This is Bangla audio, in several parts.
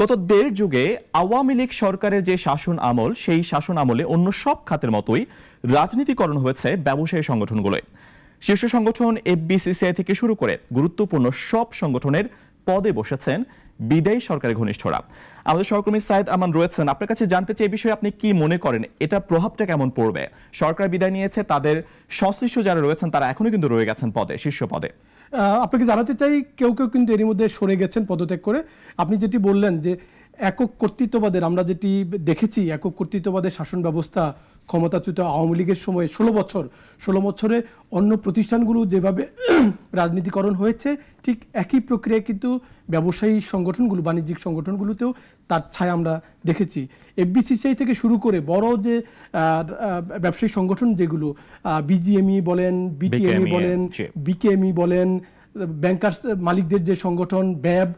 গত দেড় যুগে আওয়ামী লীগ সরকারের যে শাসন আমল, সেই শাসন আমলে অন্য সব খাতের মতোই রাজনীতিকরণ হয়েছে ব্যবসায়ী সংগঠনগুলোয়। শীর্ষ সংগঠন এফবিসিসিআই থেকে শুরু করে গুরুত্বপূর্ণ সব সংগঠনের পদে বসেছেন বিদায়ী সরকারের ঘনিষ্ঠরা। আমাদের সহকর্মী সাইদ আমান রয়েছেন, আপনার কাছে জানতে চাই এই বিষয়ে আপনি কি মনে করেন, এটা প্রভাবটা কেমন পড়বে? সরকার বিদায় নিয়েছে, তাদের সংশ্লিষ্ট যারা রয়েছেন তারা এখনো কিন্তু রয়ে গেছেন পদে, শীর্ষ পদে। আপনাকে জানাতে চাই, কেউ কেউ কিন্তু এরই মধ্যে সরে গেছেন পদত্যাগ করে। আপনি যেটি বললেন যে একক কর্তৃত্ববাদের, আমরা যেটি দেখেছি একক কর্তৃত্ববাদের শাসন ব্যবস্থা ক্ষমতাচ্যুত আওয়ামী লীগের সময় 16 বছরে অন্য প্রতিষ্ঠানগুলো যেভাবে রাজনীতিকরণ হয়েছে, ঠিক একই প্রক্রিয়ায় কিন্তু ব্যবসায়ী সংগঠনগুলো, বাণিজ্যিক সংগঠনগুলোতেও তার ছায়া আমরা দেখেছি। এফবিসিসিআই থেকে শুরু করে বড় যে ব্যবসায়ী সংগঠন যেগুলো, বিজিএমই বলেন, বিটিএমই বলেন, বিকেএমই বলেন, ব্যাংকার্স মালিকদের যে সংগঠন ব্যাব,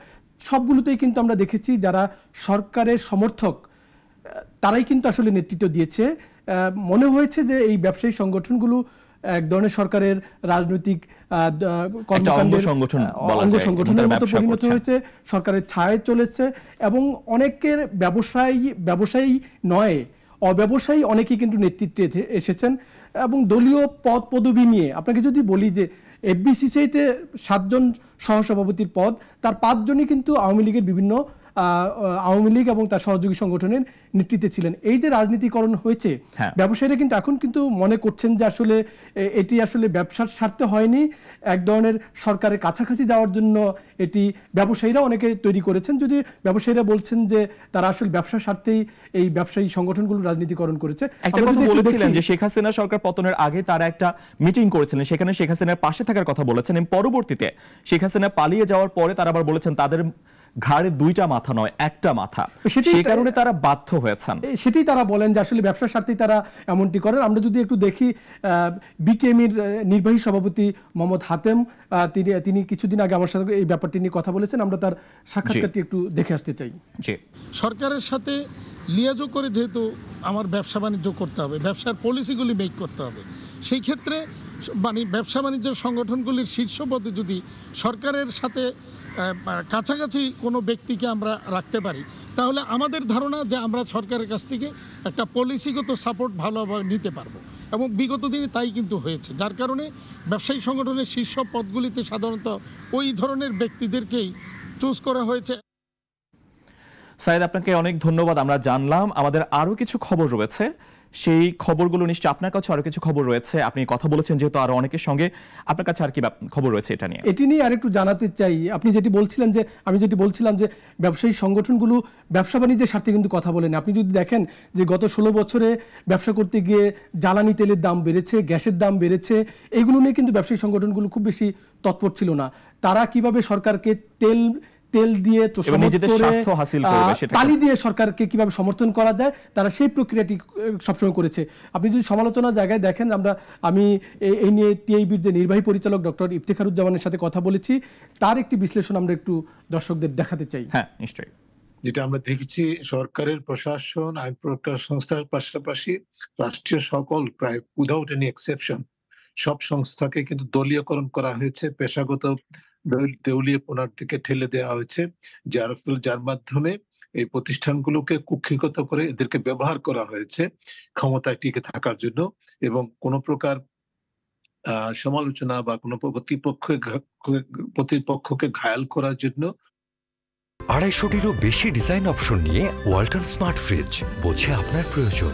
সবগুলোতেই কিন্তু আমরা দেখেছি যারা সরকারের সমর্থক তারাই কিন্তু আসলে নেতৃত্ব দিয়েছে। মনে হয়েছে যে এই ব্যবসায়ী সংগঠনগুলো এক ধরনের সরকারের রাজনৈতিক কর্মকাণ্ডের অঙ্গ সংগঠনের মতো পরিণত হয়েছে, সরকারের ছায়ায় চলেছে এবং অনেকের ব্যবসায়ী নয়, অব্যবসায়ী অনেকেই কিন্তু নেতৃত্বে এসেছেন এবং দলীয় পদ পদবি নিয়ে আপনাকে যদি বলি যে এফবিসিসিআইতে 7 জন সহসভাপতির পদ, তার 5 জনই কিন্তু আওয়ামী লীগের বিভিন্ন আওয়ামী লীগ এবং তার সহযোগী সংগঠনের নেতৃত্বে ছিলেন। এই যে রাজনীতিকরণ হয়েছে, ব্যবসায়ীরা কিন্তু এখন কিন্তু মনে করছেন যে আসলে এটি আসলে ব্যবসার স্বার্থে হয়নি, এক ধরনের সরকারের কাছাকাছি যাওয়ার জন্য এটি ব্যবসায়ীরা অনেকে তৈরি করেছেন। যদি ব্যবসায়ীরা বলছেন যে তারা আসলে ব্যবসার স্বার্থেই এই ব্যবসায়ী সংগঠনগুলো রাজনীতিকরণ করেছে। একটা কথা বলেছিলেন যে শেখ হাসিনা সরকার পতনের আগে তারা একটা মিটিং করেছিলেন, সেখানে শেখ হাসিনার পাশে থাকার কথা বলেছেন এবং পরবর্তীতে শেখ হাসিনা পালিয়ে যাওয়ার পরে তারা আবার বলেছেন তাদের ঘাড়ে 2টা মাথা নয়, একটা মাথা, সেই কারণে তারা বাধ্য হয়েছেন। সেটাই তারা বলেন যে আসলে ব্যবসার স্বার্থেই তারা এমনটি করেন। আমরা যদি একটু দেখি, বিকেএমইর নির্বাহী সভাপতি মোহাম্মদ হাতেম, তিনি কিছুদিন আগে আমার সাথে এই ব্যাপারটি নিয়ে কথা বলেছেন। আমরা তার সাক্ষাৎকারটি একটু দেখে আসতে চাই। সরকারের সাথে লিয়াজো করে যেহেতু আমার ব্যবসা বাণিজ্য করতে হবে, ব্যবসার পলিসিগুলি মেক করতে হবে, সেই ক্ষেত্রে মানে ব্যবসা বাণিজ্য সংগঠনগুলির শীর্ষ পদে যদি সরকারের সাথে কাছাকাছি কোনো ব্যক্তিকে আমরা রাখতে পারি, তাহলে আমাদের ধারণা যে আমরা সরকারের কাছ থেকে একটা পলিসিগত সাপোর্ট ভালোভাবে নিতে পারবো এবং বিগত দিনে তাই কিন্তু হয়েছে। যার কারণে ব্যবসায়ী সংগঠনের শীর্ষ পদগুলিতে সাধারণত ওই ধরনের ব্যক্তিদেরকেই চুজ করা হয়েছে। সাইদ, আপনাকে অনেক ধন্যবাদ। আমরা জানলাম আমাদের আরো কিছু খবর রয়েছে, সেই খবরগুলো নিশ্চয়ই আপনার কাছে আরো কিছু খবর রয়েছে। আপনি কথা বলেছেন যেহেতু আরো অনেকের সঙ্গে, আপনার কাছে আর কি খবর রয়েছে এটা নিয়ে? এটি নিয়ে আরেকটু জানাতে চাই। আপনি যেটি বলছিলেন যে আমি যেটি বলছিলাম যে ব্যবসায়ী সংগঠনগুলো ব্যবসা বাণিজ্যের স্বার্থে কিন্তু কথা বলেন। আপনি যদি দেখেন যে গত 16 বছরে ব্যবসা করতে গিয়ে জ্বালানি তেলের দাম বেড়েছে, গ্যাসের দাম বেড়েছে, এইগুলো নিয়ে কিন্তু ব্যবসায়ী সংগঠনগুলো খুব বেশি তৎপর ছিল না। তারা কিভাবে সরকারকে তেল দিয়ে তালি দিয়ে সরকারকে কিভাবে সমর্থন করা যায়, তারা সেই প্রক্রিয়াটি সবসময় করেছে। আপনি যদি সমালোচনার জায়গায় দেখেন, আমি এই নিয়ে টিআইবির যে নির্বাহী পরিচালক ডক্টর ইফতেখারুজ্জামানের সাথে কথা বলেছি, তার একটি বিশ্লেষণ আমরা একটু দর্শকদের দেখাতে চাই। হ্যাঁ, নিশ্চয়ই। যেটা আমরা দেখেছি, সরকারের প্রশাসন, আইন প্রয়োগকারী সংস্থার পাশাপাশি রাষ্ট্রীয় সকল, প্রায় উইদাউট এনি এক্সেপশন, সব সংস্থাকে কিন্তু দলীয়করণ করা হয়েছে, পেশাগত দেউলিয়াপনার দিকে ঠেলে দেওয়া হয়েছে, যার মাধ্যমে এই প্রতিষ্ঠানগুলোকে কুক্ষিগত করে এদেরকে ব্যবহার করা হয়েছে ক্ষমতায় টিকে থাকার জন্য এবং কোনো প্রকার সমালোচনা বা কোনো প্রতিপক্ষকে ঘায়াল করার জন্য। 250টিরও বেশি ডিজাইন অপশন নিয়ে ওয়ালটন স্মার্ট ফ্রিজ, বোঝে আপনার প্রয়োজন।